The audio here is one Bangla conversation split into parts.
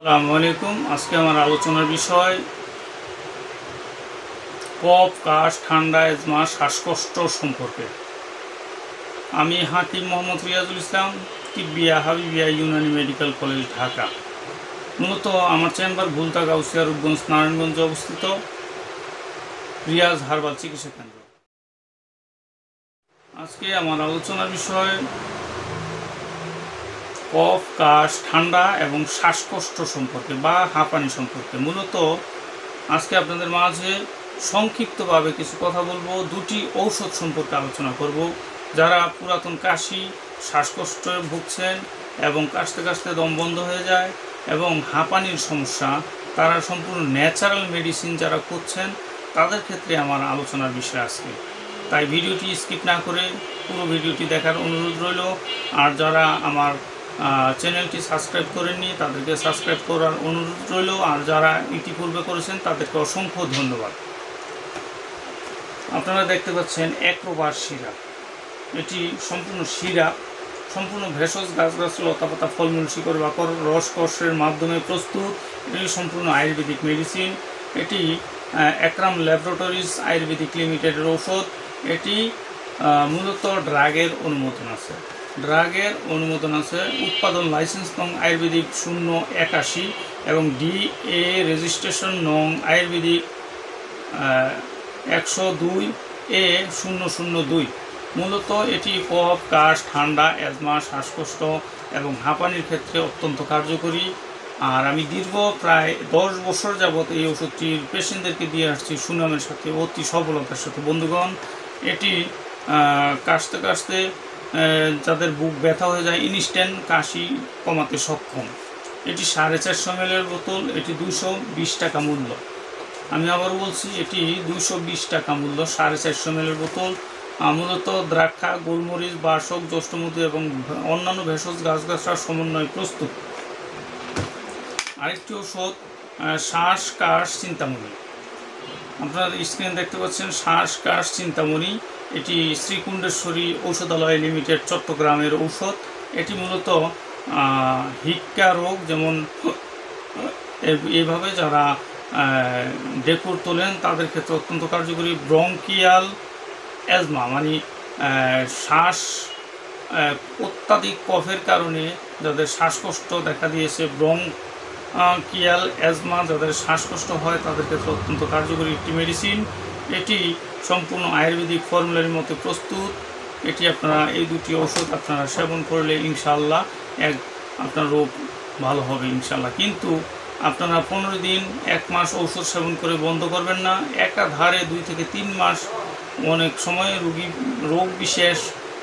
আসসালামু আলাইকুম। আজকে আমার আলোচনার বিষয় কফ, কাশ, ঠান্ডা, অ্যাজমা, শ্বাসকষ্ট সম্পর্কে। আমি হাকিম মোহাম্মদ রিয়াজুল ইসলাম, তিব্বিয়া হাবিবিয়া ইউনানি মেডিকেল কলেজ, ঢাকা। মূলত আমার চেম্বার ভুলতা গাউসিয়া রূপগঞ্জ নারায়ণগঞ্জে অবস্থিত রিয়াজ হার্বাল চিকিৎসা কেন্দ্র। আজকে আমার আলোচনার বিষয় কফ, কাশ, ঠান্ডা এবং শ্বাসকষ্ট সম্পর্কে বা হাঁপানি সম্পর্কে। মূলত আজকে আপনাদের মাঝে সংক্ষিপ্তভাবে কিছু কথা বলবো। দুটি ঔষধ সম্পর্কে আলোচনা করব। যারা পুরাতন কাশি, শ্বাসকষ্টে ভুগছেন এবং কাশতে কাশতে দম বন্ধ হয়ে যায় এবং হাঁপানির সমস্যা, তারা সম্পূর্ণ ন্যাচারাল মেডিসিন যারা করছেন তাদের ক্ষেত্রে আমার আলোচনার বিষয় আজকে। তাই ভিডিওটি স্কিপ না করে পুরো ভিডিওটি দেখার অনুরোধ রইল। আর যারা আমার চ্যানেলটি সাবস্ক্রাইব করেননি তাদেরকে সাবস্ক্রাইব করার অনুরোধ রইল। আর যারা ইতিপূর্বে করেছেন তাদেরকে অসংখ্য ধন্যবাদ। আপনারা দেখতে পাচ্ছেন অ্যাক্রোবাস সিরাপ। এটি সম্পূর্ণ সিরাপ, সম্পূর্ণ ভেষজ গাছগাছ লতাপাতা ফলমূল শিকড় বাকড় রসকষের মাধ্যমে প্রস্তুত। এটি সম্পূর্ণ আয়ুর্বেদিক মেডিসিন। এটি একরাম ল্যাবরেটরিজ আয়ুর্বেদিক লিমিটেডের ঔষধ। এটি মূলত ড্রাগের অনুমোদন আছে। উৎপাদন লাইসেন্স নং আয়ুর্বেদিক 081 এবং DA রেজিস্ট্রেশন নং আয়ুর্বেদিক 102A002। মূলত এটি কফ, কাশ, ঠান্ডা, অ্যাজমা, শ্বাসকষ্ট এবং হাঁপানির ক্ষেত্রে অত্যন্ত কার্যকরী। আর আমি দীর্ঘ প্রায় 10 বছর যাবৎ এই ওষুধটির পেশেন্টদেরকে দিয়ে আসছি সুনামের সাথে, অতি সফলতার সাথে। বন্ধুগণ, এটি কাশতে কাশতে যাদের বুক ব্যথা হয়ে যায়, ইনস্ট্যান্ট কাশি কমাতে সক্ষম। এটি 450 ml বোতল। এটি 220 টাকা মূল্য। আমি আবার বলছি, এটি 220 টাকা মূল্য, 450 ml বোতল। মূলত দ্রাক্ষা, গোলমরিচ, বাসক, জ্যৈষ্ঠমধু এবং অন্যান্য ভেষজ গাছগাছার সমন্বয়ে প্রস্তুত। আরেকটি ওষুধ শ্বাস, কাশ, চিন্তামণি। আপনারা স্ক্রিনে দেখতে পাচ্ছেন শ্বাস, কাশ, চিন্তামণি। এটি শ্রীকুণ্ডেশ্বরী ঔষধালয় লিমিটেড চট্টগ্রামের ঔষধ। এটি মূলত হিক্কা রোগ, যেমন এইভাবে যারা ডেকুর তোলেন তাদের ক্ষেত্রে অত্যন্ত কার্যকরী। ব্রঙ্কিয়াল অ্যাজমা, মানে শ্বাস অত্যাধিক কফের কারণে যাদের শ্বাসকষ্ট দেখা দিয়েছে, ব্রঙ্কিয়াল অ্যাজমা যাদের শ্বাসকষ্ট হয় তাদের ক্ষেত্রে অত্যন্ত কার্যকরী একটি মেডিসিন। এটি সম্পূর্ণ আয়ুর্বেদিক ফর্মুলার মতো প্রস্তুত। এটি আপনারা এই দুটি ওষুধ আপনারা সেবন করলে ইনশাআল্লাহ আপনার রোগ ভালো হবে ইনশাআল্লাহ। কিন্তু আপনারা 15 দিন 1 মাস ঔষধ সেবন করে বন্ধ করবেন না। একাধারে 2 থেকে 3 মাস, অনেক সময় রোগ বিশেষ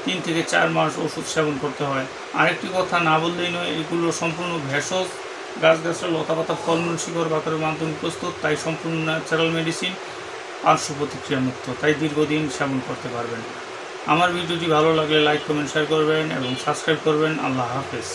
3 থেকে 4 মাস ওষুধ সেবন করতে হয়। আরেকটি কথা না বললেই নয়, এগুলো সম্পূর্ণ ভেষজ গাছগাছার লতাপাতা ফলমূল শিকড় বাকড়ের মাধ্যমে প্রস্তুত। তাই সম্পূর্ণ ন্যাচারাল মেডিসিন, পার্শ্ব প্রতিক্রিয়া মুক্ত। তাই দীর্ঘদিন সেবন করতে পারবেন। আমার ভিডিওটি ভালো লাগলে লাইক, কমেন্ট, শেয়ার করবেন এবং সাবস্ক্রাইব করবেন। আল্লাহ হাফেজ।